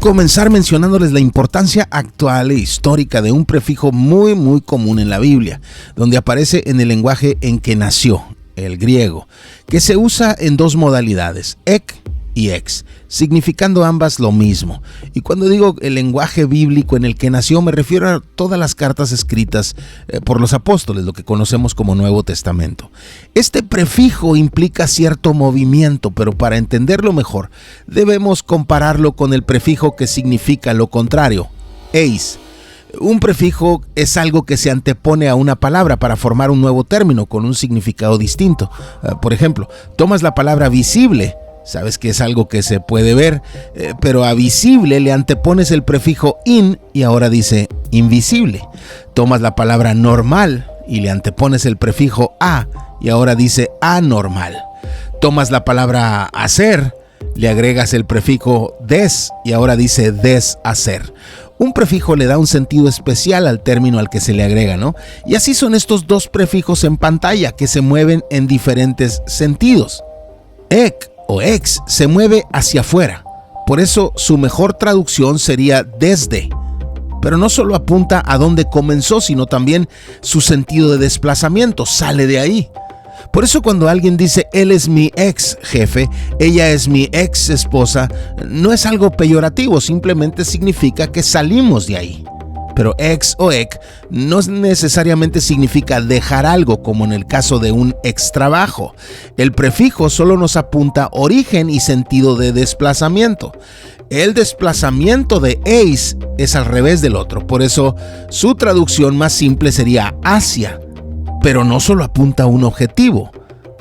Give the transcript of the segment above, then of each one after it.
comenzar mencionándoles la importancia actual e histórica de un prefijo muy común en la Biblia, donde aparece en el lenguaje en que nació, el griego, que se usa en dos modalidades, ek y ex, significando ambas lo mismo. Y cuando digo el lenguaje bíblico en el que nació, me refiero a todas las cartas escritas por los apóstoles, lo que conocemos como Nuevo Testamento. Este prefijo implica cierto movimiento, pero para entenderlo mejor, debemos compararlo con el prefijo que significa lo contrario, eis. Un prefijo es algo que se antepone a una palabra para formar un nuevo término con un significado distinto. Por ejemplo, tomas la palabra visible. Sabes que es algo que se puede ver, pero a visible le antepones el prefijo in y ahora dice invisible. Tomas la palabra normal y le antepones el prefijo a y ahora dice anormal. Tomas la palabra hacer, le agregas el prefijo des y ahora dice deshacer. Un prefijo le da un sentido especial al término al que se le agrega, ¿no? Y así son estos dos prefijos en pantalla que se mueven en diferentes sentidos. Ek o ex se mueve hacia afuera, por eso su mejor traducción sería desde, pero no solo apunta a dónde comenzó, sino también su sentido de desplazamiento, sale de ahí. Por eso cuando alguien dice él es mi ex jefe, ella es mi ex esposa, no es algo peyorativo, simplemente significa que salimos de ahí. Pero ex o ek no necesariamente significa dejar algo, como en el caso de un extrabajo. El prefijo solo nos apunta origen y sentido de desplazamiento. El desplazamiento de eis es al revés del otro, por eso su traducción más simple sería hacia. Pero no solo apunta a un objetivo,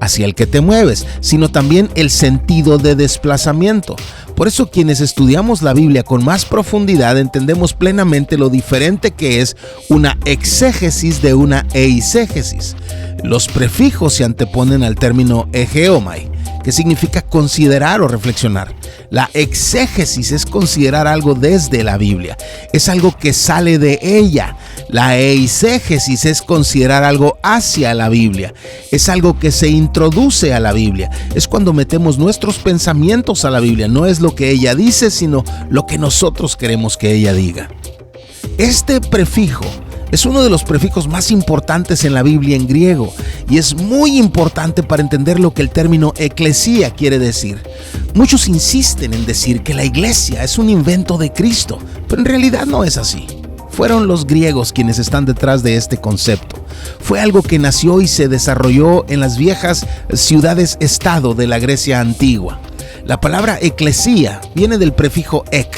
hacia el que te mueves, sino también el sentido de desplazamiento. Por eso quienes estudiamos la Biblia con más profundidad entendemos plenamente lo diferente que es una exégesis de una eisegesis. Los prefijos se anteponen al término egeomai, que significa considerar o reflexionar. La exégesis es considerar algo desde la Biblia, es algo que sale de ella. La eisegesis es considerar algo hacia la Biblia, es algo que se introduce a la Biblia, es cuando metemos nuestros pensamientos a la Biblia, no es lo que ella dice, sino lo que nosotros queremos que ella diga. Este prefijo es uno de los prefijos más importantes en la Biblia en griego y es muy importante para entender lo que el término eclesía quiere decir. Muchos insisten en decir que la iglesia es un invento de Cristo, pero en realidad no es así. Fueron los griegos quienes están detrás de este concepto. Fue algo que nació y se desarrolló en las viejas ciudades-estado de la Grecia antigua. La palabra eclesía viene del prefijo ek,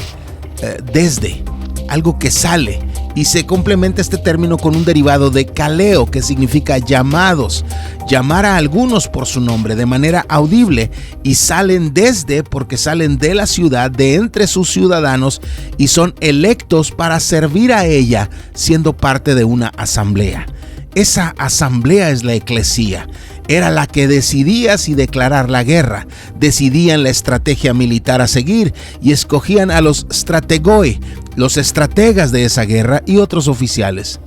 desde, algo que sale, y se complementa este término con un derivado de kaleo, que significa llamados, llamar a algunos por su nombre de manera audible, y salen desde porque salen de la ciudad, de entre sus ciudadanos, y son electos para servir a ella, siendo parte de una asamblea. Esa asamblea es la eclesía. Era la que decidía si declarar la guerra, decidían la estrategia militar a seguir y escogían a los strategoi, los estrategas de esa guerra y otros oficiales.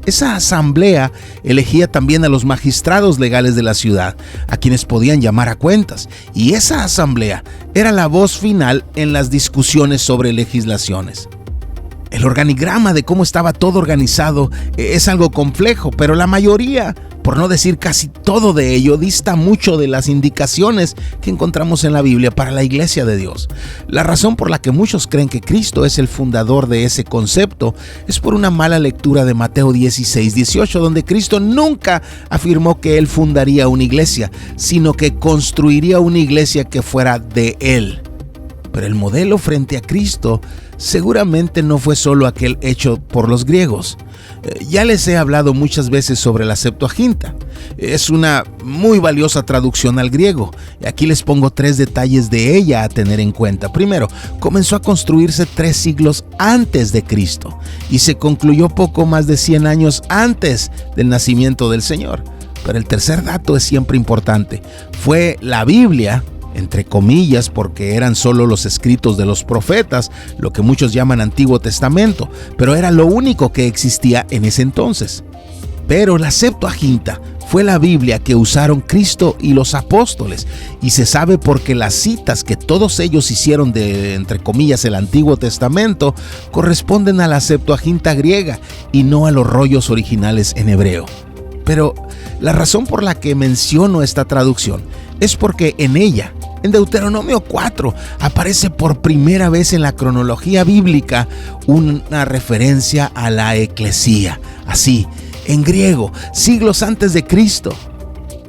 Esa asamblea elegía también a los magistrados legales de la ciudad, a quienes podían llamar a cuentas, y esa asamblea era la voz final en las discusiones sobre legislaciones. El organigrama de cómo estaba todo organizado es algo complejo, pero la mayoría, por no decir casi todo de ello, dista mucho de las indicaciones que encontramos en la Biblia para la iglesia de Dios. La razón por la que muchos creen que Cristo es el fundador de ese concepto es por una mala lectura de Mateo 16:18, donde Cristo nunca afirmó que Él fundaría una iglesia, sino que construiría una iglesia que fuera de Él. Pero el modelo frente a Cristo seguramente no fue solo aquel hecho por los griegos. Ya les he hablado muchas veces sobre la Septuaginta. Es una muy valiosa traducción al griego. Aquí les pongo 3 detalles de ella a tener en cuenta. Primero, comenzó a construirse 3 siglos antes de Cristo y se concluyó poco más de 100 años antes del nacimiento del Señor. Pero el tercer dato es siempre importante. Fue la Biblia, entre comillas, porque eran solo los escritos de los profetas, lo que muchos llaman Antiguo Testamento, pero era lo único que existía en ese entonces. Pero la Septuaginta fue la Biblia que usaron Cristo y los apóstoles, y se sabe porque las citas que todos ellos hicieron de, entre comillas, el Antiguo Testamento, corresponden a la Septuaginta griega y no a los rollos originales en hebreo. Pero la razón por la que menciono esta traducción es porque en ella, en Deuteronomio 4, aparece por primera vez en la cronología bíblica una referencia a la eclesía, así, en griego, siglos antes de Cristo.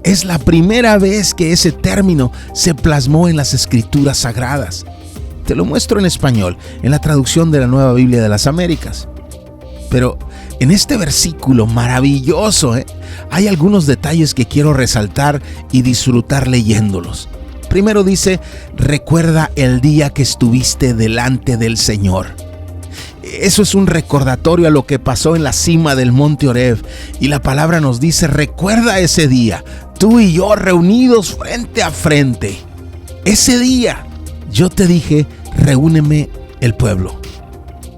Es la primera vez que ese término se plasmó en las Escrituras Sagradas. Te lo muestro en español, en la traducción de la Nueva Biblia de las Américas. Pero en este versículo maravilloso, hay algunos detalles que quiero resaltar y disfrutar leyéndolos. Primero dice, recuerda el día que estuviste delante del Señor. Eso es un recordatorio a lo que pasó en la cima del monte Oreb. Y la palabra nos dice, recuerda ese día, tú y yo reunidos frente a frente. Ese día yo te dije, reúneme el pueblo.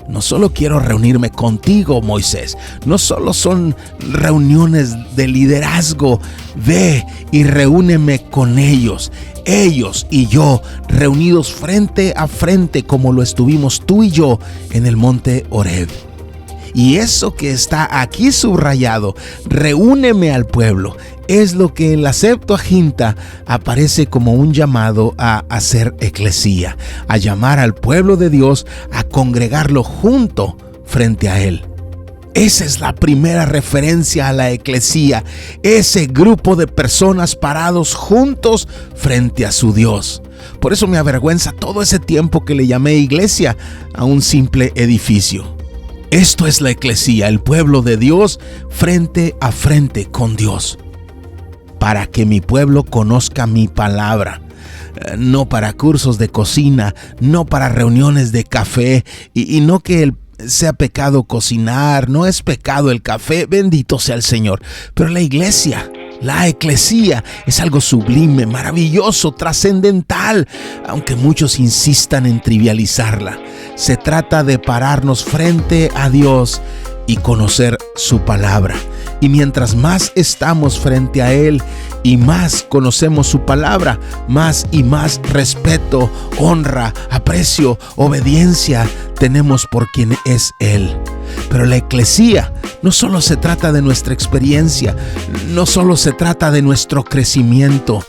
No solo quiero reunirme contigo, Moisés, no solo son reuniones de liderazgo, ve y reúneme con ellos y yo, reunidos frente a frente como lo estuvimos tú y yo en el monte Oreb. Y eso que está aquí subrayado, reúneme al pueblo, es lo que en la Septuaginta aparece como un llamado a hacer eclesía, a llamar al pueblo de Dios a congregarlo junto frente a Él. Esa es la primera referencia a la eclesía, ese grupo de personas parados juntos frente a su Dios. Por eso me avergüenza todo ese tiempo que le llamé iglesia a un simple edificio. Esto es la eclesía, el pueblo de Dios frente a frente con Dios. Para que mi pueblo conozca mi palabra. No para cursos de cocina, no para reuniones de café y no que sea pecado cocinar, no es pecado el café, bendito sea el Señor. Pero la iglesia, la eclesía es algo sublime, maravilloso, trascendental, aunque muchos insistan en trivializarla. Se trata de pararnos frente a Dios y conocer su palabra. Y mientras más estamos frente a Él y más conocemos su palabra, más y más respeto, honra, aprecio, obediencia tenemos por quien es Él. Pero la eclesía no solo se trata de nuestra experiencia, no solo se trata de nuestro crecimiento,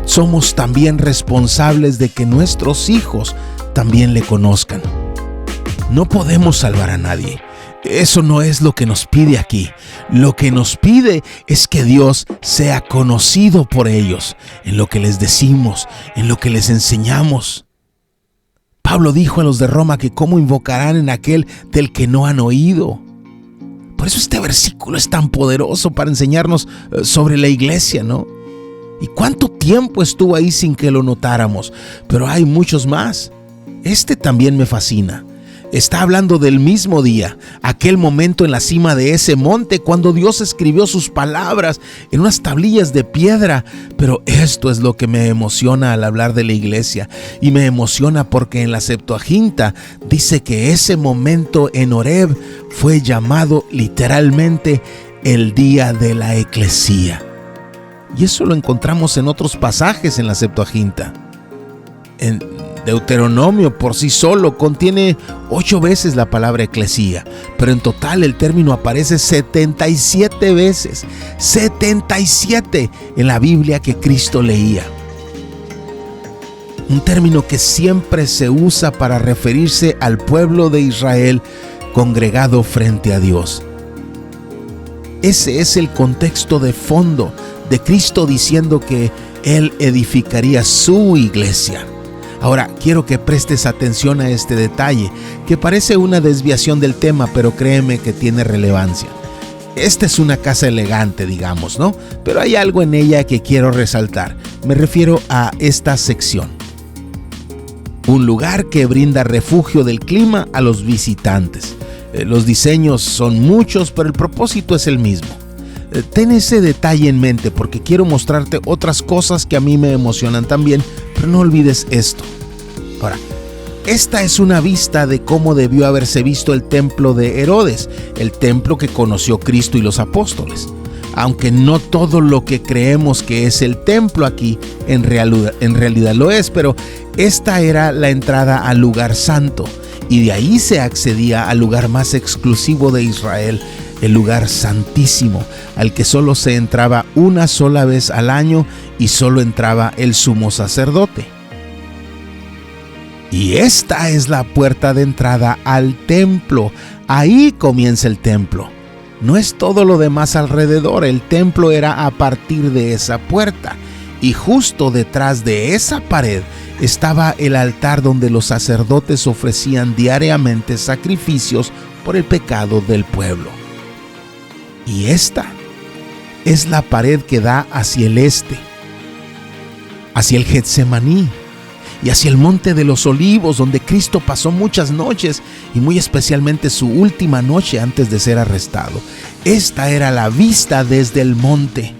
somos también responsables de que nuestros hijos también le conozcan. No podemos salvar a nadie. Eso no es lo que nos pide aquí. Lo que nos pide es que Dios sea conocido por ellos, en lo que les decimos, en lo que les enseñamos. Pablo dijo a los de Roma que cómo invocarán en aquel del que no han oído. Por eso este versículo es tan poderoso para enseñarnos sobre la iglesia, ¿no? ¿Y cuánto tiempo estuvo ahí sin que lo notáramos? Pero hay muchos más. Este también me fascina. Está hablando del mismo día, aquel momento en la cima de ese monte cuando Dios escribió sus palabras en unas tablillas de piedra. Pero esto es lo que me emociona al hablar de la iglesia, y me emociona porque en la Septuaginta dice que ese momento en Oreb fue llamado literalmente el día de la eclesía. Y eso lo encontramos en otros pasajes en la Septuaginta. En Deuteronomio por sí solo contiene 8 veces la palabra eclesía, pero en total el término aparece 77 veces, 77 en la Biblia que Cristo leía. Un término que siempre se usa para referirse al pueblo de Israel congregado frente a Dios. Ese es el contexto de fondo de Cristo diciendo que Él edificaría su iglesia. Ahora, quiero que prestes atención a este detalle, que parece una desviación del tema, pero créeme que tiene relevancia. Esta es una casa elegante, digamos, ¿no? Pero hay algo en ella que quiero resaltar. Me refiero a esta sección. Un lugar que brinda refugio del clima a los visitantes. Los diseños son muchos, pero el propósito es el mismo. Ten ese detalle en mente porque quiero mostrarte otras cosas que a mí me emocionan también, pero no olvides esto. Ahora, esta es una vista de cómo debió haberse visto el templo de Herodes, el templo que conoció Cristo y los apóstoles. aunque no todo lo que creemos que es el templo aquí en realidad lo es, pero esta era la entrada al lugar santo y de ahí se accedía al lugar más exclusivo de Israel, el lugar santísimo, al que solo se entraba una sola vez al año y solo entraba el sumo sacerdote. Y esta es la puerta de entrada al templo. Ahí comienza el templo. No es todo lo demás alrededor, el templo era a partir de esa puerta. Y justo detrás de esa pared estaba el altar donde los sacerdotes ofrecían diariamente sacrificios por el pecado del pueblo. Y esta es la pared que da hacia el este, hacia el Getsemaní y hacia el Monte de los Olivos, donde Cristo pasó muchas noches y muy especialmente su última noche antes de ser arrestado. Esta era la vista desde el monte.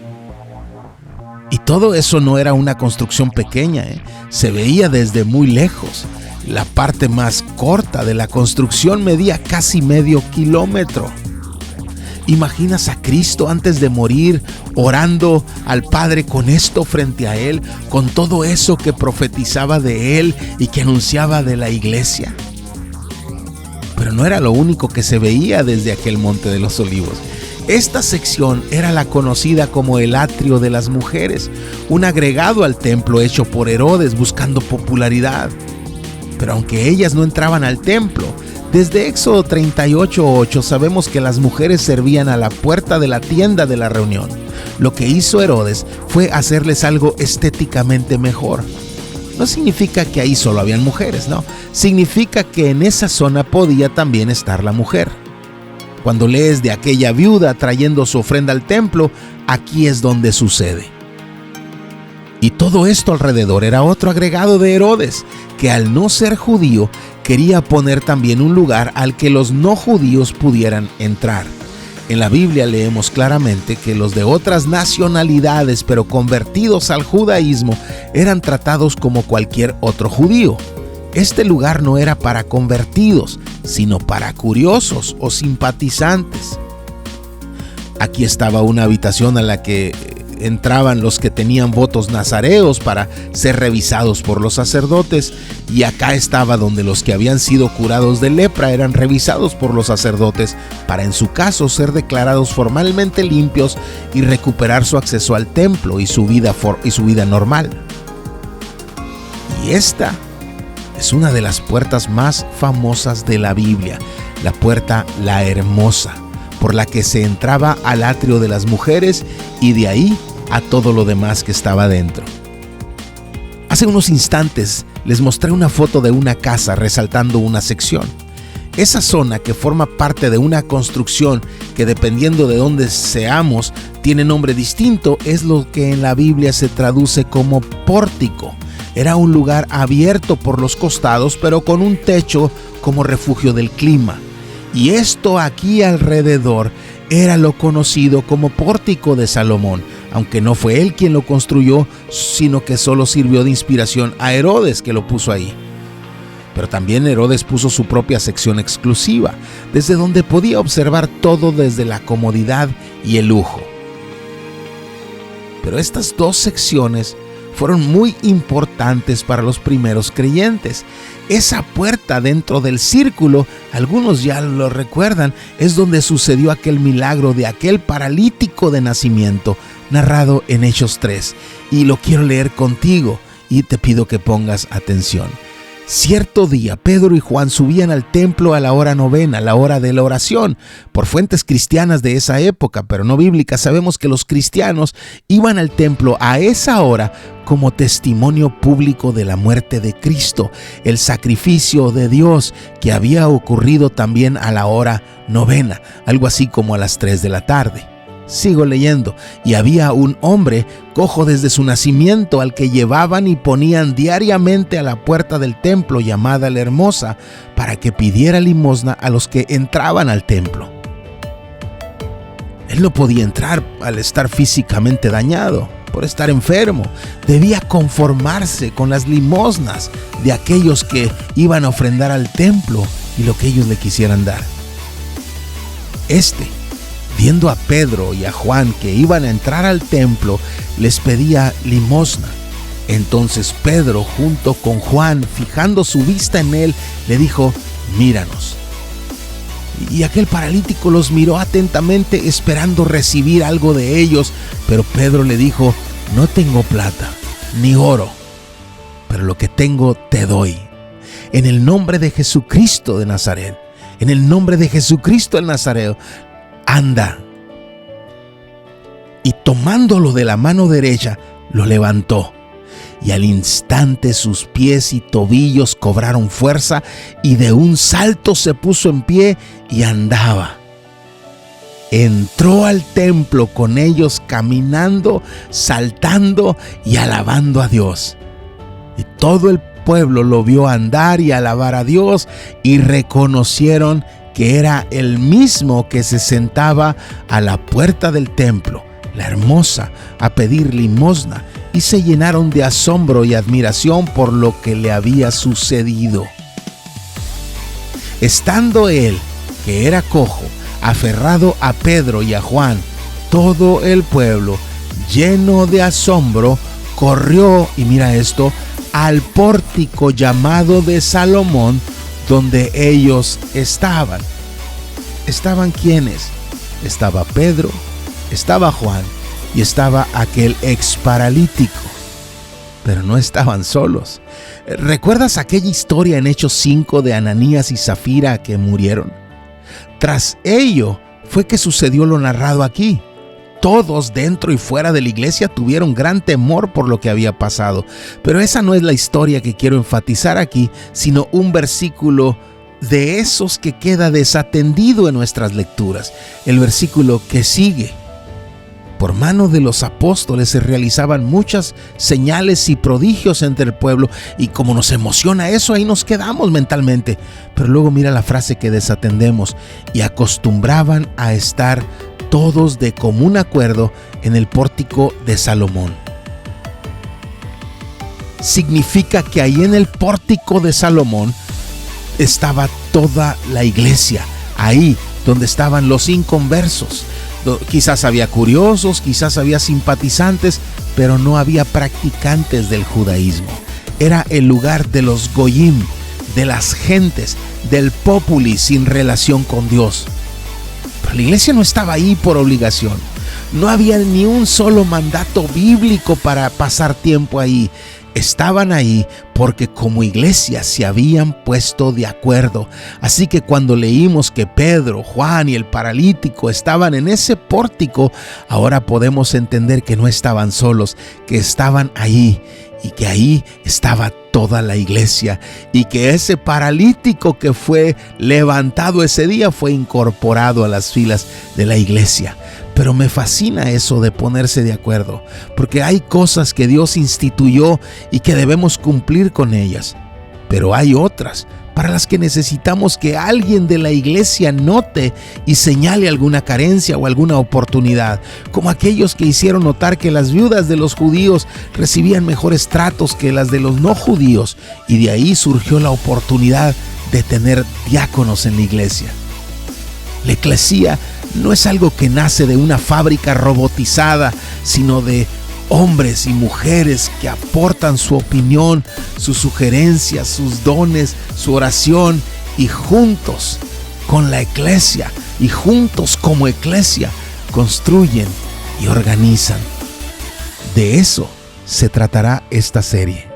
Y todo eso no era una construcción pequeña, se veía desde muy lejos. La parte más corta de la construcción medía casi medio kilómetro. ¿Imaginas a Cristo antes de morir orando al Padre con esto frente a Él, con todo eso que profetizaba de Él y que anunciaba de la iglesia? Pero no era lo único que se veía desde aquel Monte de los Olivos. Esta sección era la conocida como el atrio de las mujeres, un agregado al templo hecho por Herodes buscando popularidad. Pero aunque ellas no entraban al templo, desde Éxodo 38:8 sabemos que las mujeres servían a la puerta de la tienda de la reunión. Lo que hizo Herodes fue hacerles algo estéticamente mejor. No significa que ahí solo habían mujeres, no. Significa que en esa zona podía también estar la mujer. Cuando lees de aquella viuda trayendo su ofrenda al templo, aquí es donde sucede. Y todo esto alrededor era otro agregado de Herodes, que al no ser judío, quería poner también un lugar al que los no judíos pudieran entrar. En la Biblia leemos claramente que los de otras nacionalidades, pero convertidos al judaísmo, eran tratados como cualquier otro judío. Este lugar no era para convertidos, sino para curiosos o simpatizantes. Aquí estaba una habitación a la que entraban los que tenían votos nazareos para ser revisados por los sacerdotes, y acá estaba donde los que habían sido curados de lepra eran revisados por los sacerdotes para en su caso ser declarados formalmente limpios y recuperar su acceso al templo y su vida normal. Y esta es una de las puertas más famosas de la Biblia, la puerta La Hermosa, por la que se entraba al atrio de las mujeres y de ahí a todo lo demás que estaba dentro. Hace unos instantes les mostré una foto de una casa resaltando una sección. Esa zona, que forma parte de una construcción que dependiendo de dónde seamos tiene nombre distinto, es lo que en la Biblia se traduce como pórtico. Era un lugar abierto por los costados, pero con un techo como refugio del clima. Y esto aquí alrededor era lo conocido como pórtico de Salomón, aunque no fue él quien lo construyó, sino que solo sirvió de inspiración a Herodes, que lo puso ahí. Pero también Herodes puso su propia sección exclusiva, desde donde podía observar todo desde la comodidad y el lujo. Pero estas dos secciones fueron muy importantes para los primeros creyentes. Esa puerta dentro del círculo, algunos ya lo recuerdan, es donde sucedió aquel milagro de aquel paralítico de nacimiento, narrado en Hechos 3. Y lo quiero leer contigo y te pido que pongas atención. Cierto día, Pedro y Juan subían al templo a la hora novena, la hora de la oración. Por fuentes cristianas de esa época, pero no bíblicas, sabemos que los cristianos iban al templo a esa hora como testimonio público de la muerte de Cristo, el sacrificio de Dios que había ocurrido también a la hora novena, algo así como a las 3 de la tarde. Sigo leyendo. Y había un hombre cojo desde su nacimiento, al que llevaban y ponían diariamente a la puerta del templo llamada La Hermosa, para que pidiera limosna a los que entraban al templo. Él no podía entrar al estar físicamente dañado, por estar enfermo. Debía conformarse con las limosnas de aquellos que iban a ofrendar al templo y lo que ellos le quisieran dar. viendo a Pedro y a Juan que iban a entrar al templo, les pedía limosna. Entonces Pedro, junto con Juan, fijando su vista en él, le dijo: míranos. Y aquel paralítico los miró atentamente, esperando recibir algo de ellos. Pero Pedro le dijo: no tengo plata ni oro, pero lo que tengo te doy. En el nombre de Jesucristo de Nazaret, en el nombre de Jesucristo el Nazareo, anda. Y tomándolo de la mano derecha, lo levantó. Y al instante sus pies y tobillos cobraron fuerza, y de un salto se puso en pie y andaba. Entró al templo con ellos, caminando, saltando y alabando a Dios. Y todo el pueblo lo vio andar y alabar a Dios, y reconocieron que era el mismo que se sentaba a la puerta del templo, la hermosa, a pedir limosna, y se llenaron de asombro y admiración por lo que le había sucedido. Estando él, que era cojo, aferrado a Pedro y a Juan, todo el pueblo, lleno de asombro, corrió, y mira esto, al pórtico llamado de Salomón, donde ellos estaban. ¿Estaban quiénes? Estaba Pedro, estaba Juan y estaba aquel ex paralítico. Pero no estaban solos. ¿Recuerdas aquella historia en Hechos 5 de Ananías y Zafira que murieron? Tras ello fue que sucedió lo narrado aquí. Todos dentro y fuera de la iglesia tuvieron gran temor por lo que había pasado. Pero esa no es la historia que quiero enfatizar aquí, sino un versículo de esos que queda desatendido en nuestras lecturas. El versículo que sigue. Por mano de los apóstoles se realizaban muchas señales y prodigios entre el pueblo, y como nos emociona eso, ahí nos quedamos mentalmente. Pero luego mira la frase que desatendemos: y acostumbraban a estar todos de común acuerdo en el pórtico de Salomón. Significa que ahí en el pórtico de Salomón estaba toda la iglesia, ahí donde estaban los inconversos. Quizás había curiosos, quizás había simpatizantes, pero no había practicantes del judaísmo. Era el lugar de los goyim, de las gentes, del populi sin relación con Dios. Pero la iglesia no estaba ahí por obligación. No había ni un solo mandato bíblico para pasar tiempo ahí. Estaban ahí porque como iglesia se habían puesto de acuerdo. Así que cuando leímos que Pedro, Juan y el paralítico estaban en ese pórtico, ahora podemos entender que no estaban solos, que estaban ahí, y que ahí estaba toda la iglesia, y que ese paralítico que fue levantado ese día fue incorporado a las filas de la iglesia. Pero me fascina eso de ponerse de acuerdo, porque hay cosas que Dios instituyó y que debemos cumplir con ellas. Pero hay otras para las que necesitamos que alguien de la iglesia note y señale alguna carencia o alguna oportunidad, como aquellos que hicieron notar que las viudas de los judíos recibían mejores tratos que las de los no judíos, y de ahí surgió la oportunidad de tener diáconos en la iglesia. La eclesía no es algo que nace de una fábrica robotizada, sino de hombres y mujeres que aportan su opinión, sus sugerencias, sus dones, su oración, y juntos con la eclesia y juntos como eclesia construyen y organizan. De eso se tratará esta serie.